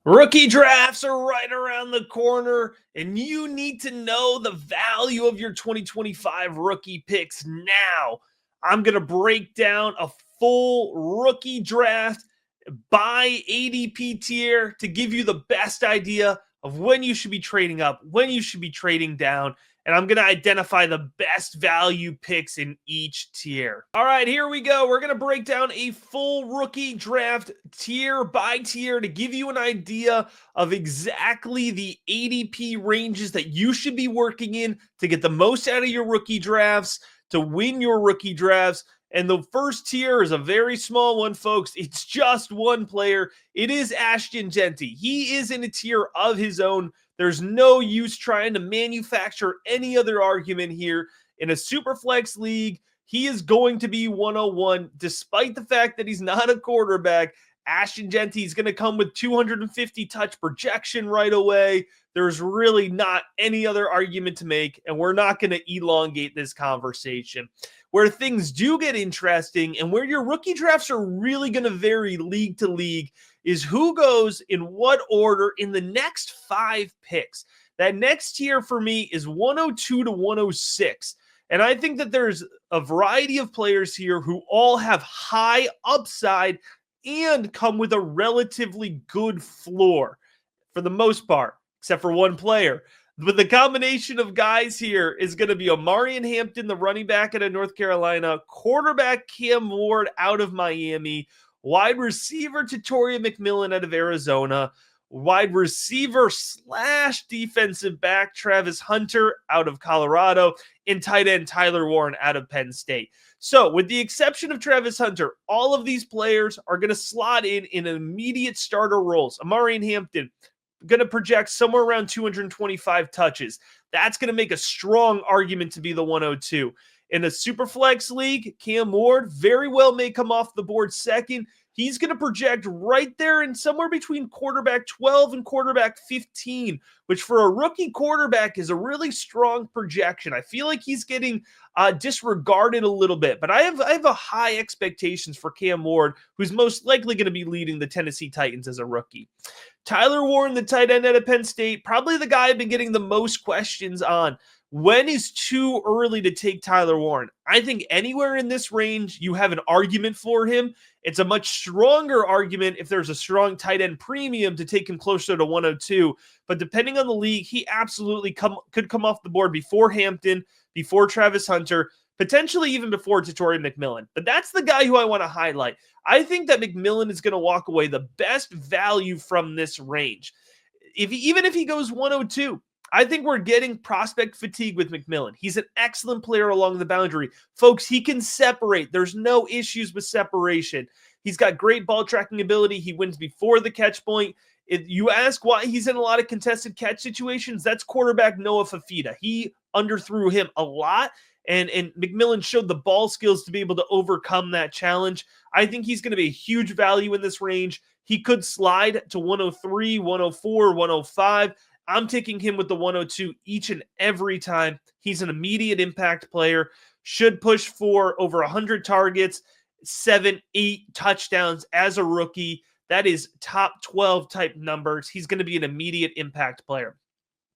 Rookie drafts are right around the corner, and you need to know the value of your 2025 rookie picks now. I'm going to break down a full rookie draft by ADP tier to give you the best idea of when you should be trading up, when you should be trading down, and I'm going to identify the best value picks in each tier. All right, here we go. We're going to break down a full rookie draft tier by tier to give you an idea of exactly the ADP ranges that you should be working in to get the most out of your rookie drafts, to win your rookie drafts. And the first tier is a very small one, folks. It's just one player. It is Ashton Genty. He is in a tier of his own. There's no use trying to manufacture any other argument here. In a super flex league, he is going to be 101, despite the fact that he's not a quarterback. Ashton Genty is going to come with 250 touch projection right away. There's really not any other argument to make, and we're not going to elongate this conversation. Where things do get interesting and where your rookie drafts are really going to vary league to league is who goes in what order in the next 5 picks. That next tier for me is 102 to 106. And I think that there's a variety of players here who all have high upside and come with a relatively good floor for the most part, except for one player. But the combination of guys here is going to be Omarion Hampton, the running back out of North Carolina, quarterback Cam Ward out of Miami, wide receiver Tatoria McMillan out of Arizona, wide receiver / defensive back Travis Hunter out of Colorado, and tight end Tyler Warren out of Penn State. So with the exception of Travis Hunter, all of these players are going to slot in immediate starter roles. Omarion Hampton, going to project somewhere around 225 touches. That's going to make a strong argument to be the 102. In a super flex league, Cam Ward very well may come off the board second. He's going to project right there in somewhere between quarterback 12 and quarterback 15, which for a rookie quarterback is a really strong projection. I feel like he's getting disregarded a little bit, but I have a high expectations for Cam Ward, who's most likely going to be leading the Tennessee Titans as a rookie. Tyler Warren, the tight end out of Penn State, probably the guy I've been getting the most questions on. When is too early to take Tyler Warren? I think anywhere in this range, you have an argument for him. It's a much stronger argument if there's a strong tight end premium to take him closer to 102. But depending on the league, he absolutely could come off the board before Hampton, before Travis Hunter, potentially even before Tatoria McMillan. But that's the guy who I want to highlight. I think that McMillan is going to walk away the best value from this range. Even if he goes 102, I think we're getting prospect fatigue with McMillan. He's an excellent player along the boundary. Folks, he can separate. There's no issues with separation. He's got great ball tracking ability. He wins before the catch point. If you ask why he's in a lot of contested catch situations, that's quarterback Noah Fafita. He underthrew him a lot, and McMillan showed the ball skills to be able to overcome that challenge. I think he's going to be a huge value in this range. He could slide to 103, 104, 105. I'm taking him with the 102 each and every time. He's an immediate impact player, should push for over 100 targets, 7, 8 touchdowns as a rookie. That is top 12 type numbers. He's going to be an immediate impact player.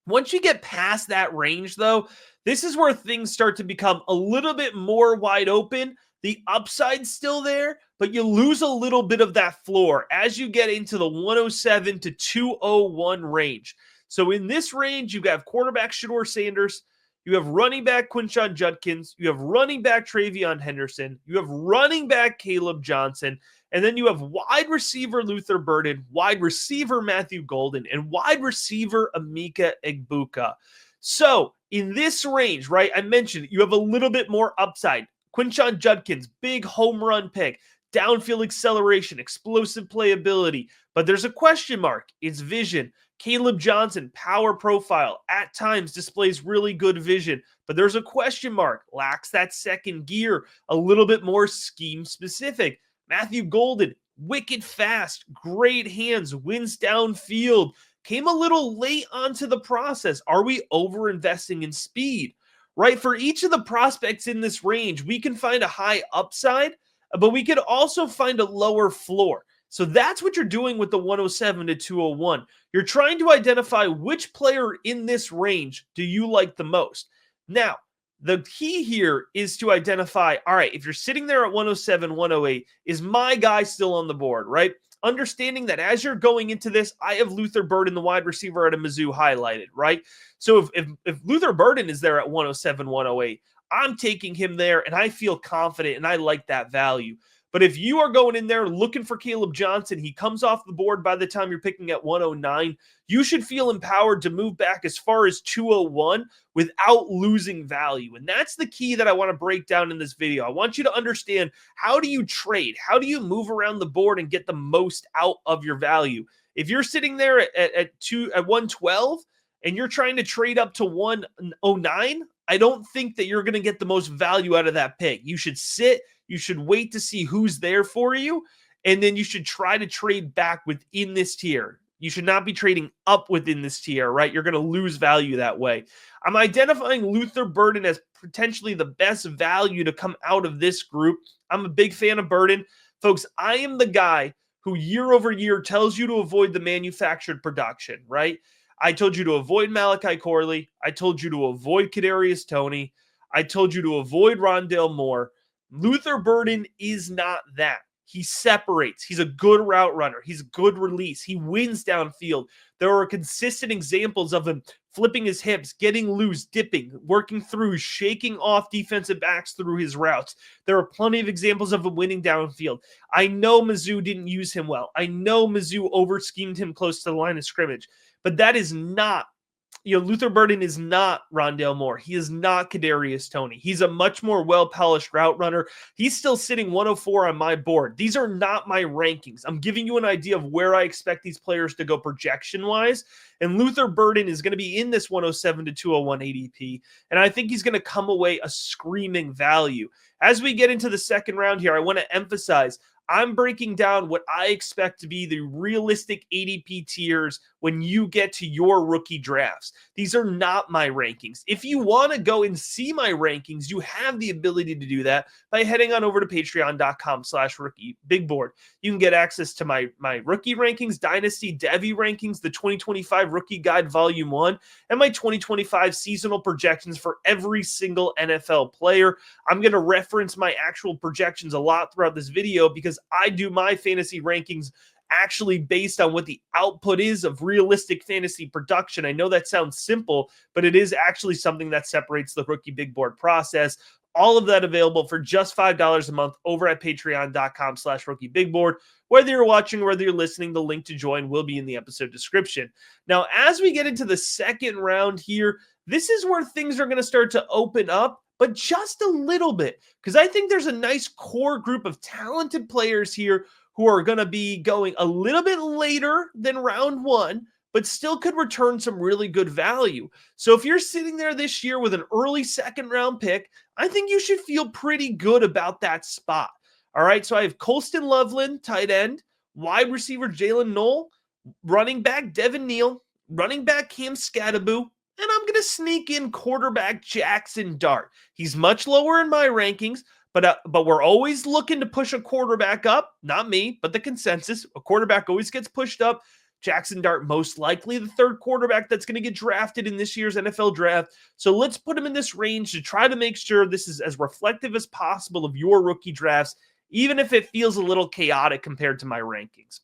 Once you get past that range, though, this is where things start to become a little bit more wide open. The upside's still there, but you lose a little bit of that floor as you get into the 107 to 201 range. So in this range, you have quarterback Shedeur Sanders, you have running back Quinshon Judkins, you have running back Travion Henderson, you have running back Caleb Johnson, and then you have wide receiver Luther Burden, wide receiver Matthew Golden, and wide receiver Emeka Egbuka. So in this range, right, I mentioned you have a little bit more upside. Quinshon Judkins, big home run pick, downfield acceleration, explosive playability, but there's a question mark. It's vision. Caleb Johnson, power profile, at times displays really good vision, but there's a question mark, lacks that second gear, a little bit more scheme specific. Matthew Golden, wicked fast, great hands, wins downfield, came a little late onto the process. Are we over-investing in speed? Right? For each of the prospects in this range, we can find a high upside, but we could also find a lower floor. So that's what you're doing with the 107 to 201. You're trying to identify which player in this range do you like the most. Now, the key here is to identify, all right, if you're sitting there at 107, 108, is my guy still on the board, right? Understanding that as you're going into this, I have Luther Burden, the wide receiver at a Mizzou, highlighted, right? So if Luther Burden is there at 107, 108, I'm taking him there and I feel confident and I like that value. But if you are going in there looking for Caleb Johnson, he comes off the board by the time you're picking at 109, you should feel empowered to move back as far as 201 without losing value. And that's the key that I want to break down in this video. I want you to understand, how do you trade? How do you move around the board and get the most out of your value? If you're sitting there at 112 and you're trying to trade up to 109, I don't think that you're going to get the most value out of that pick. You should sit. You should wait to see who's there for you, and then you should try to trade back within this tier. You should not be trading up within this tier, right? You're going to lose value that way. I'm identifying Luther Burden as potentially the best value to come out of this group. I'm a big fan of Burden. Folks, I am the guy who year over year tells you to avoid the manufactured production, right? I told you to avoid Malachi Corley. I told you to avoid Kadarius Toney. I told you to avoid Rondale Moore. Luther Burden is not that. He separates. He's a good route runner. He's a good release. He wins downfield. There are consistent examples of him flipping his hips, getting loose, dipping, working through, shaking off defensive backs through his routes. There are plenty of examples of him winning downfield. I know Mizzou didn't use him well. I know Mizzou over-schemed him close to the line of scrimmage. But that is not, Luther Burden is not Rondale Moore. He is not Kadarius Toney. He's a much more well-polished route runner. He's still sitting 104 on my board. These are not my rankings. I'm giving you an idea of where I expect these players to go projection-wise. And Luther Burden is going to be in this 107 to 201 ADP. And I think he's going to come away a screaming value. As we get into the second round here, I want to emphasize, I'm breaking down what I expect to be the realistic ADP tiers when you get to your rookie drafts. These are not my rankings. If you want to go and see my rankings, you have the ability to do that by heading on over to patreon.com/rookiebigboard. You can get access to my rookie rankings, Dynasty Devy rankings, the 2025 Rookie Guide Volume 1, and my 2025 seasonal projections for every single NFL player. I'm going to reference my actual projections a lot throughout this video because I do my fantasy rankings actually based on what the output is of realistic fantasy production. I know that sounds simple, but it is actually something that separates the Rookie Big Board process. All of that available for just $5 a month over at patreon.com/rookiebigboard. Whether you're watching or whether you're listening, the link to join will be in the episode description. Now, as we get into the second round here, this is where things are going to start to open up, but just a little bit, because I think there's a nice core group of talented players here who are going to be going a little bit later than round one, but still could return some really good value. So if you're sitting there this year with an early second round pick, I think you should feel pretty good about that spot. All right, so I have Colston Loveland, tight end, wide receiver Jalen Knoll, running back Devin Neal, running back Cam Scadaboo, and I'm going to sneak in quarterback Jackson Dart. He's much lower in my rankings, but we're always looking to push a quarterback up. Not me, but the consensus. A quarterback always gets pushed up. Jackson Dart, most likely the third quarterback that's going to get drafted in this year's NFL draft. So let's put him in this range to try to make sure this is as reflective as possible of your rookie drafts, even if it feels a little chaotic compared to my rankings.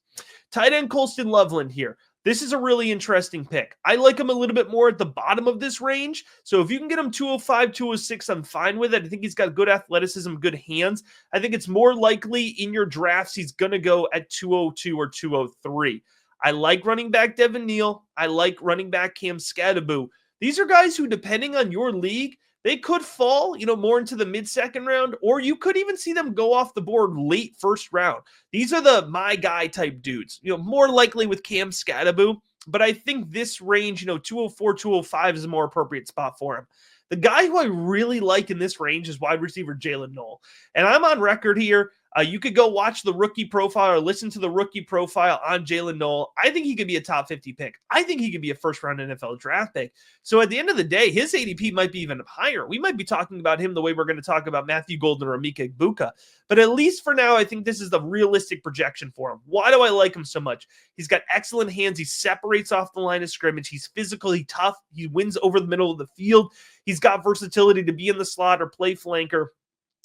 Tight end Colston Loveland here. This is a really interesting pick. I like him a little bit more at the bottom of this range. So if you can get him 205, 206, I'm fine with it. I think he's got good athleticism, good hands. I think it's more likely in your drafts he's going to go at 202 or 203. I like running back Devin Neal. I like running back Cam Scadaboo. These are guys who, depending on your league, they could fall, more into the mid-second round, or you could even see them go off the board late first round. These are the my guy type dudes, more likely with Cam Scadaboo, but I think this range, 204, 205 is a more appropriate spot for him. The guy who I really like in this range is wide receiver Jalen Knoll. And I'm on record here. You could go watch the rookie profile or listen to the rookie profile on Jalen Noel. I think he could be a top 50 pick. I think he could be a first-round NFL draft pick. So at the end of the day, his ADP might be even higher. We might be talking about him the way we're going to talk about Matthew Golden or Emeka Egbuka. But at least for now, I think this is the realistic projection for him. Why do I like him so much? He's got excellent hands. He separates off the line of scrimmage. He's physically tough. He wins over the middle of the field. He's got versatility to be in the slot or play flanker.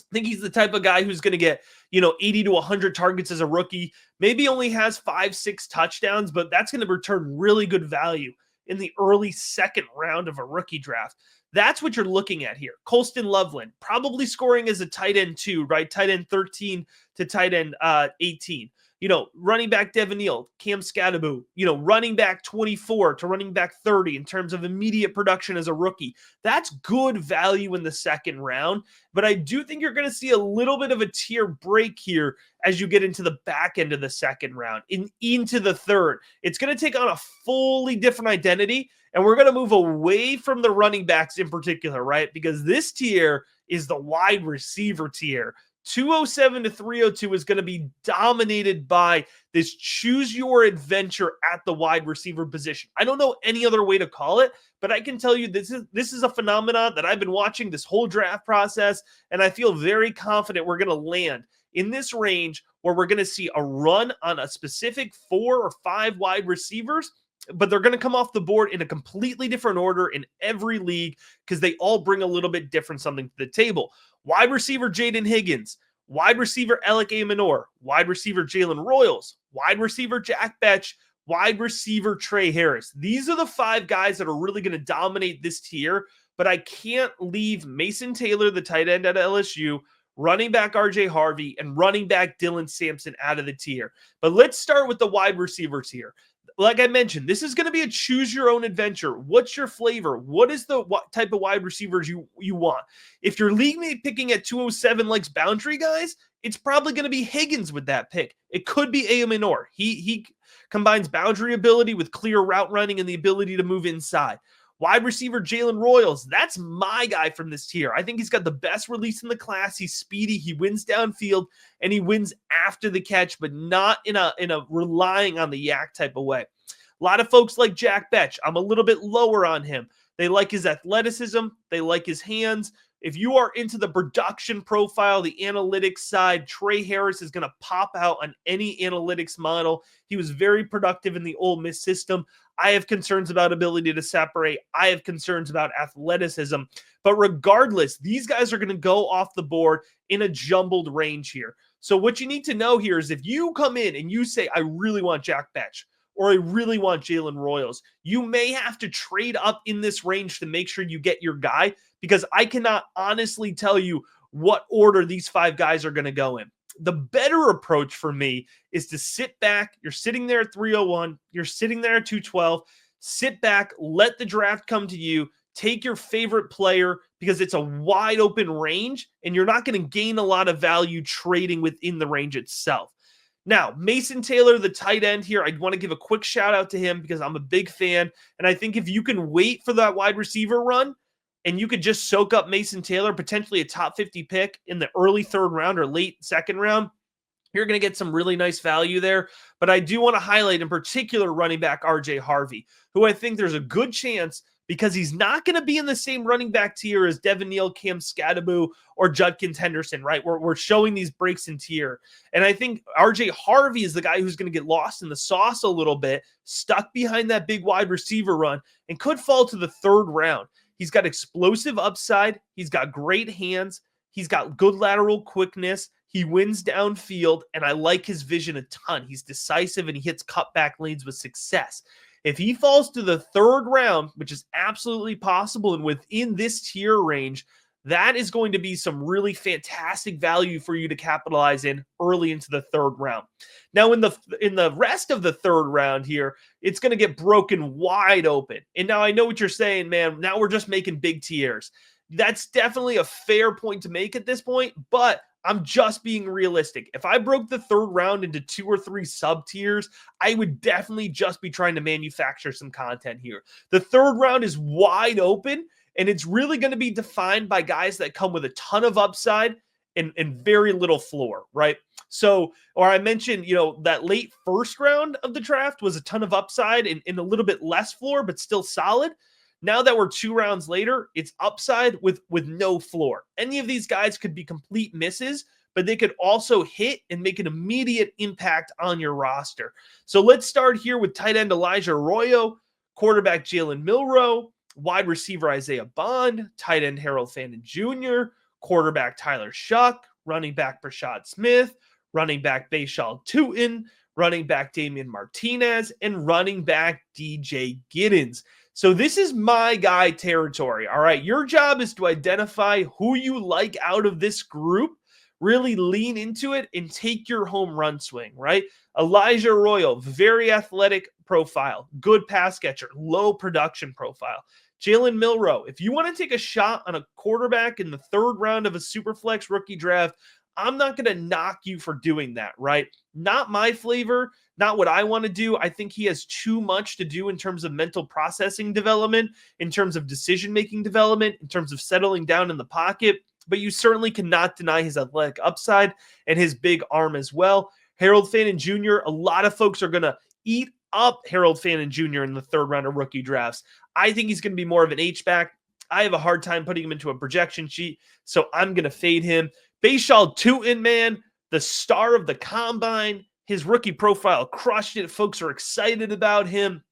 I think he's the type of guy who's going to get, 80 to 100 targets as a rookie. Maybe only has 5-6 touchdowns, but that's going to return really good value in the early second round of a rookie draft. That's what you're looking at here. Colston Loveland, probably scoring as a tight end 2, right? Tight end 13 to tight end 18. Running back Devin Neal, Cam Scadaboo, running back 24 to running back 30 in terms of immediate production as a rookie. That's good value in the second round, but I do think you're going to see a little bit of a tier break here as you get into the back end of the second round, into the third. It's going to take on a fully different identity, and we're going to move away from the running backs in particular, right? Because this tier is the wide receiver tier. 207 to 302 is going to be dominated by this choose your adventure at the wide receiver position. I don't know any other way to call it, but I can tell you this is a phenomenon that I've been watching this whole draft process, and I feel very confident we're going to land in this range where we're going to see a run on a specific 4 or 5 wide receivers, but they're going to come off the board in a completely different order in every league because they all bring a little bit different something to the table. Wide receiver Jaden Higgins, wide receiver Alec Aminor, wide receiver Jalen Royals, wide receiver Jack Betch, wide receiver Trey Harris. These are the 5 guys that are really going to dominate this tier, but I can't leave Mason Taylor, the tight end at LSU, running back RJ Harvey, and running back Dylan Sampson out of the tier. But let's start with the wide receivers here. Like I mentioned, this is going to be a choose your own adventure. What's your flavor? What is what type of wide receivers you want? If your league mate picking at 207 likes boundary guys, it's probably going to be Higgins with that pick. It could be Aminor. He combines boundary ability with clear route running and the ability to move inside. Wide receiver Jalen Royals, that's my guy from this tier. I think he's got the best release in the class. He's speedy, he wins downfield, and he wins after the catch, but not in a relying on the yak type of way. A lot of folks like Jack Betch. I'm a little bit lower on him. They like his athleticism. They like his hands. If you are into the production profile, the analytics side, Trey Harris is going to pop out on any analytics model. He was very productive in the Ole Miss system. I have concerns about ability to separate. I have concerns about athleticism. But regardless, these guys are going to go off the board in a jumbled range here. So what you need to know here is if you come in and you say, I really want Jack Betch, or I really want Jalen Royals, you may have to trade up in this range to make sure you get your guy, because I cannot honestly tell you what order these 5 guys are going to go in. The better approach for me is to sit back. You're sitting there at 301. You're sitting there at 212. Sit back. Let the draft come to you. Take your favorite player because it's a wide open range and you're not going to gain a lot of value trading within the range itself. Now, Mason Taylor, the tight end here, I want to give a quick shout out to him because I'm a big fan. And I think if you can wait for that wide receiver run, and you could just soak up Mason Taylor, potentially a top 50 pick in the early third round or late second round, you're going to get some really nice value there. But I do want to highlight in particular running back RJ Harvey, who I think there's a good chance, because he's not going to be in the same running back tier as Devin Neal, Cam Scadaboo, or Judkins Henderson, right? We're showing these breaks in tier. And I think RJ Harvey is the guy who's going to get lost in the sauce a little bit, stuck behind that big wide receiver run, and could fall to the third round. He's got explosive upside. He's got great hands. He's got good lateral quickness. He wins downfield, and I like his vision a ton. He's decisive, and he hits cutback lanes with success. If he falls to the third round, which is absolutely possible, and within this tier range, that is going to be some really fantastic value for you to capitalize in early into the third round. Now, in the rest of the third round here, it's going to get broken wide open. And now I know what you're saying, man. Now we're just making big tiers. That's definitely a fair point to make at this point, but I'm just being realistic. If I broke the third round into 2 or 3 sub tiers, I would definitely just be trying to manufacture some content here. The third round is wide open, and it's really going to be defined by guys that come with a ton of upside and very little floor, right? So, or I mentioned, that late first round of the draft was a ton of upside and a little bit less floor, but still solid. Now that we're 2 rounds later, it's upside with no floor. Any of these guys could be complete misses, but they could also hit and make an immediate impact on your roster. So let's start here with tight end Elijah Arroyo, quarterback Jalen Milroe, wide receiver Isaiah Bond, tight end Harold Fannin Jr., quarterback Tyler Shuck, running back Brashad Smith, running back Bayshal Tootin, running back Damian Martinez, and running back DJ Giddens. So this is my guy territory. All right, your job is to identify who you like out of this group, really lean into it, and take your home run swing, right? Elijah Arroyo, very athletic profile, good pass catcher, low production profile. Jalen Milroe, if you want to take a shot on a quarterback in the 3rd round of a Superflex rookie draft, I'm not going to knock you for doing that, right? Not my flavor, not what I want to do. I think he has too much to do in terms of mental processing development, in terms of decision-making development, in terms of settling down in the pocket. But you certainly cannot deny his athletic upside and his big arm as well. Harold Fannin Jr., a lot of folks are going to eat up Harold Fannin Jr. in the 3rd round of rookie drafts. I think he's going to be more of an H-back. I have a hard time putting him into a projection sheet, so I'm going to fade him. Bayshal Tootin, man, the star of the combine. His rookie profile crushed it. Folks are excited about him,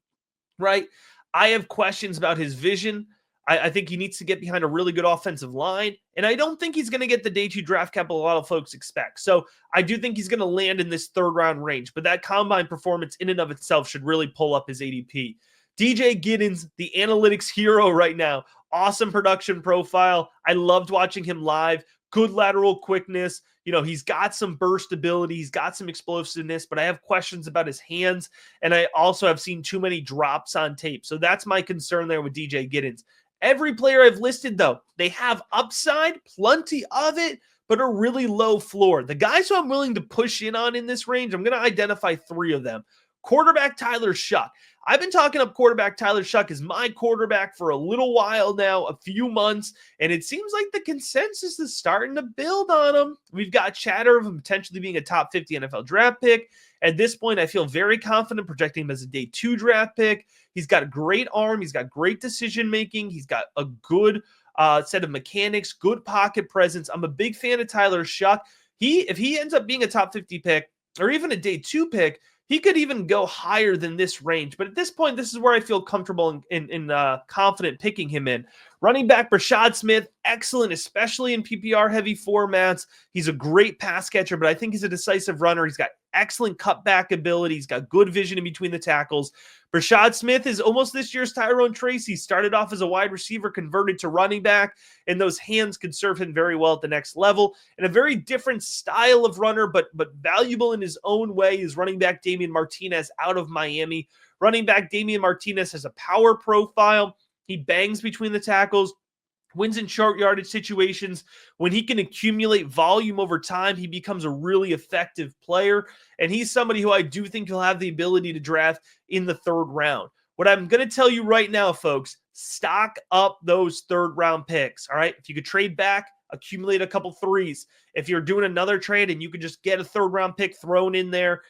right? I have questions about his vision. I think he needs to get behind a really good offensive line, and I don't think he's going to get the day 2 draft capital a lot of folks expect. So I do think he's going to land in this 3rd round range, but that combine performance in and of itself should really pull up his ADP. DJ Giddens, the analytics hero right now. Awesome production profile. I loved watching him live. Good lateral quickness. He's got some burst ability. He's got some explosiveness, but I have questions about his hands, and I also have seen too many drops on tape. So that's my concern there with DJ Giddens. Every player I've listed, though, they have upside, plenty of it, but a really low floor. The guys who I'm willing to push in on in this range, I'm going to identify 3 of them. Quarterback Tyler Shuck. I've been talking up quarterback Tyler Shuck as my quarterback for a little while now, a few months, and it seems like the consensus is starting to build on him. We've got chatter of him potentially being a top 50 NFL draft pick. At this point, I feel very confident projecting him as a day 2 draft pick. He's got a great arm. He's got great decision-making. He's got a good set of mechanics, good pocket presence. I'm a big fan of Tyler Shuck. If he ends up being a top 50 pick or even a day 2 pick, he could even go higher than this range. But at this point, this is where I feel comfortable and confident picking him in. Running back Brashad Smith, excellent, especially in PPR-heavy formats. He's a great pass catcher, but I think he's a decisive runner. He's got excellent cutback ability. He's got good vision in between the tackles. Brashad Smith is almost this year's Tyrone Tracy. Started off as a wide receiver, converted to running back, and those hands could serve him very well at the next level. And a very different style of runner, but valuable in his own way, is running back Damian Martinez out of Miami. Running back Damian Martinez has a power profile. He bangs between the tackles, wins in short yardage situations. When he can accumulate volume over time, he becomes a really effective player. And he's somebody who I do think will have the ability to draft in the 3rd round. What I'm going to tell you right now, folks, stock up those 3rd round picks. All right. If you could trade back, accumulate a couple 3s. If you're doing another trade and you could just get a 3rd round pick thrown in there,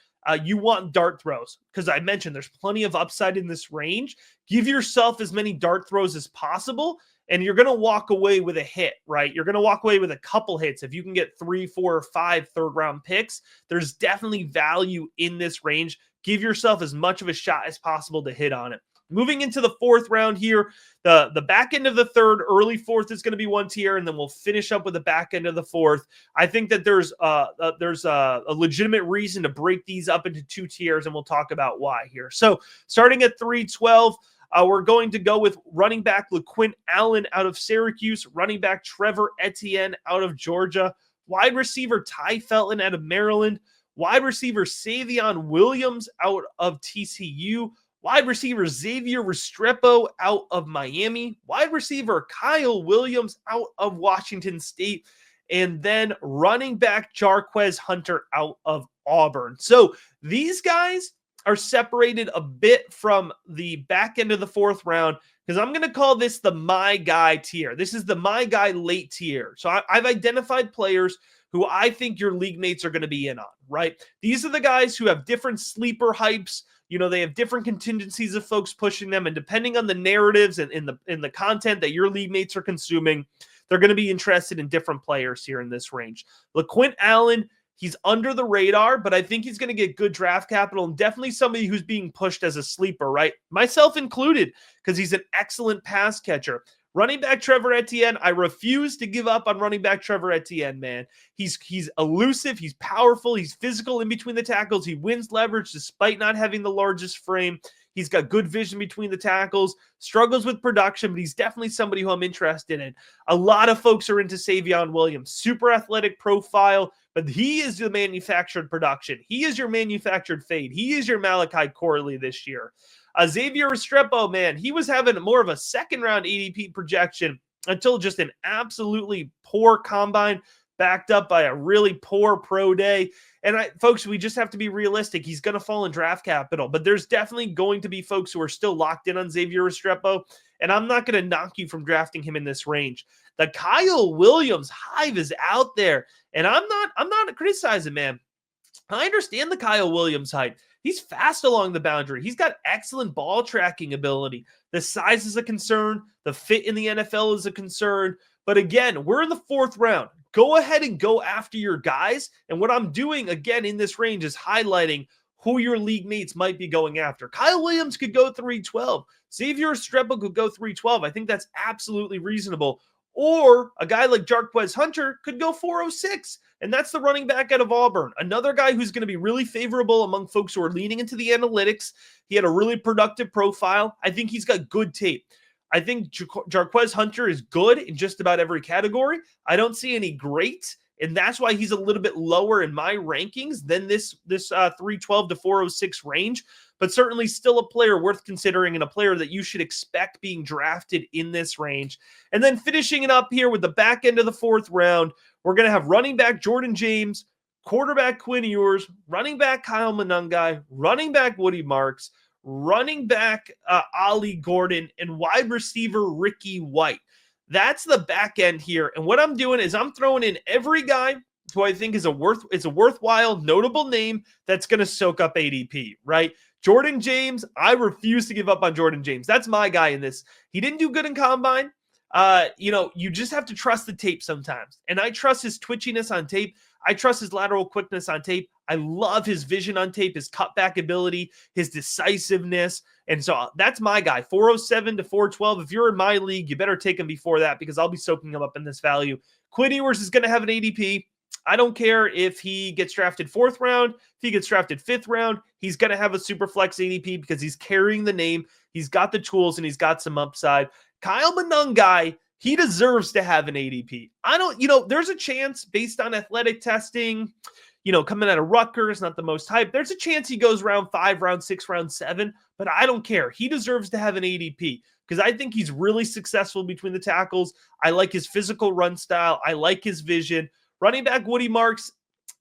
you want dart throws, because I mentioned there's plenty of upside in this range. Give yourself as many dart throws as possible, and you're going to walk away with a hit, right? You're going to walk away with a couple hits. If you can get 3, 4, or 5 3rd-round picks, there's definitely value in this range. Give yourself as much of a shot as possible to hit on it. Moving into the 4th round here, the back end of the 3rd, early 4th is going to be 1 tier, and then we'll finish up with the back end of the 4th. I think that there's a legitimate reason to break these up into 2 tiers, and we'll talk about why here. So starting at 312, we're going to go with running back LaQuint Allen out of Syracuse, running back Trevor Etienne out of Georgia, wide receiver Ty Felton out of Maryland, wide receiver Savion Williams out of TCU, wide receiver Xavier Restrepo out of Miami, wide receiver Kyle Williams out of Washington State, and then running back Jarquez Hunter out of Auburn. So these guys are separated a bit from the back end of the 4th round, because I'm going to call this the my guy tier. This is the my guy late tier. So I've identified players who I think your league mates are going to be in on, right? These are the guys who have different sleeper hypes. They have different contingencies of folks pushing them, and depending on the narratives and in the content that your league mates are consuming, they're going to be interested in different players here in this range. LaQuint Allen, he's under the radar, but I think he's going to get good draft capital and definitely somebody who's being pushed as a sleeper, right? Myself included, because he's an excellent pass catcher. Running back Trevor Etienne, I refuse to give up on running back Trevor Etienne, man. He's elusive, he's powerful, he's physical in between the tackles, he wins leverage despite not having the largest frame. He's got good vision between the tackles, struggles with production, but he's definitely somebody who I'm interested in. A lot of folks are into Savion Williams, super athletic profile, but he is the manufactured production. He is your manufactured fade. He is your Malachi Corley this year. Xavier Restrepo, man, he was having more of a second-round ADP projection until just an absolutely poor combine backed up by a really poor pro day. And folks, we just have to be realistic. He's going to fall in draft capital, but there's definitely going to be folks who are still locked in on Xavier Restrepo, and I'm not going to knock you from drafting him in this range. The Kyle Williams hive is out there, and I'm not criticizing, man. I understand the Kyle Williams hype. He's fast along the boundary. He's got excellent ball tracking ability. The size is a concern. The fit in the NFL is a concern. But again, we're in the 4th round. Go ahead and go after your guys. And what I'm doing, again, in this range is highlighting who your league mates might be going after. Kyle Williams could go 312. Xavier Restrepo could go 312. I think that's absolutely reasonable. Or a guy like Jarquez Hunter could go 406. And that's the running back out of Auburn. Another guy who's going to be really favorable among folks who are leaning into the analytics. He had a really productive profile. I think he's got good tape. I think Jarquez Hunter is good in just about every category. I don't see any great, and that's why he's a little bit lower in my rankings than this 312 to 406 range, but certainly still a player worth considering and a player that you should expect being drafted in this range. And then finishing it up here with the back end of the 4th round, we're going to have running back Jordan James, quarterback Quinn Ewers, running back Kyle Monangai, running back Woody Marks, running back Ollie Gordon, and wide receiver Ricky White. That's the back end here. And what I'm doing is I'm throwing in every guy who I think is a worthwhile, notable name that's going to soak up ADP, right? Jordan James, I refuse to give up on Jordan James. That's my guy in this. He didn't do good in combine. You just have to trust the tape sometimes. And I trust his twitchiness on tape. I trust his lateral quickness on tape. I love his vision on tape, his cutback ability, his decisiveness. And so that's my guy, 407 to 412. If you're in my league, you better take him before that because I'll be soaking him up in this value. Quinn Ewers is going to have an ADP. I don't care if he gets drafted 4th round, if he gets drafted 5th round, he's going to have a super flex ADP because he's carrying the name. He's got the tools and he's got some upside. Kyle Monangai, he deserves to have an ADP. There's a chance based on athletic testing, coming out of Rutgers, not the most hype. There's a chance he goes round 5, round 6, round 7, but I don't care. He deserves to have an ADP because I think he's really successful between the tackles. I like his physical run style. I like his vision. Running back Woody Marks,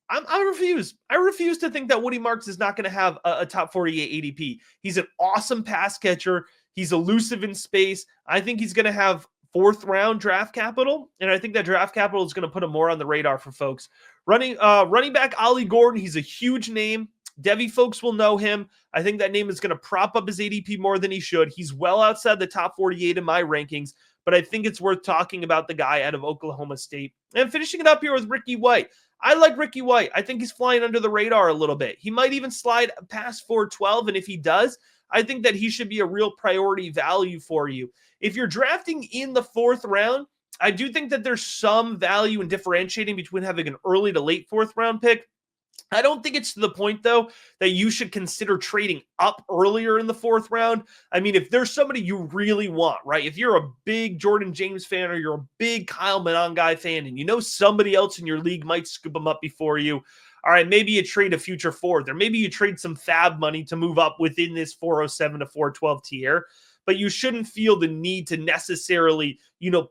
I refuse. I refuse to think that Woody Marks is not going to have a top 48 ADP. He's an awesome pass catcher. He's elusive in space. I think he's going to have 4th round draft capital, and I think that draft capital is going to put him more on the radar for folks. Running back Ollie Gordon, he's a huge name. Devy folks will know him. I think that name is going to prop up his ADP more than he should. He's well outside the top 48 in my rankings, but I think it's worth talking about the guy out of Oklahoma State. And finishing it up here with Ricky White. I like Ricky White. I think he's flying under the radar a little bit. He might even slide past 412, and if he does, I think that he should be a real priority value for you. If you're drafting in the 4th round, I do think that there's some value in differentiating between having an early to late 4th round pick. I don't think it's to the point, though, that you should consider trading up earlier in the 4th round. I mean, if there's somebody you really want, right? If you're a big Jordan James fan or you're a big Kyle Monangai fan and you know somebody else in your league might scoop him up before you, all right, maybe you trade a future 4th, or maybe you trade some fab money to move up within this 407 to 412 tier. But you shouldn't feel the need to necessarily,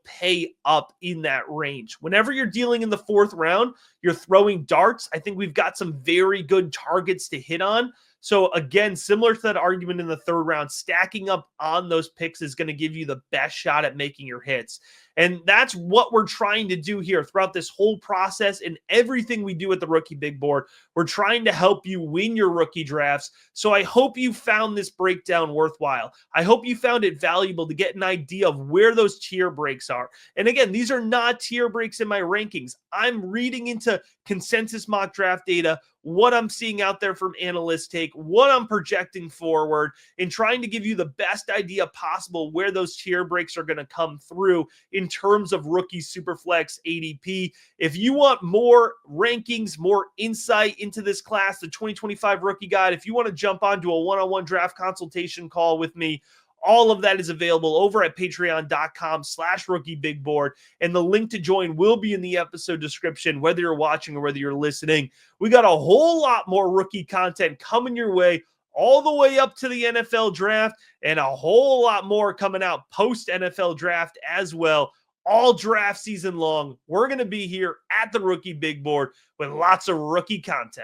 pay up in that range. Whenever you're dealing in the 4th round, you're throwing darts. I think we've got some very good targets to hit on. So again, similar to that argument in the third round, stacking up on those picks is going to give you the best shot at making your hits. And that's what we're trying to do here throughout this whole process and everything we do at the Rookie Big Board. We're trying to help you win your rookie drafts. So I hope you found this breakdown worthwhile. I hope you found it valuable to get an idea of where those tier breaks are. And again, these are not tier breaks in my rankings. I'm reading into consensus mock draft data, what I'm seeing out there from Analyst Take, what I'm projecting forward, and trying to give you the best idea possible where those tier breaks are going to come through in terms of rookie superflex ADP. If you want more rankings, more insight into this class, the 2025 rookie guide, if you want to jump onto a one-on-one draft consultation call with me, all of that is available over at patreon.com/rookiebigboard. And the link to join will be in the episode description, whether you're watching or whether you're listening. We got a whole lot more rookie content coming your way, all the way up to the NFL draft, and a whole lot more coming out post NFL draft as well. All draft season long. We're going to be here at the Rookie Big Board with lots of rookie content.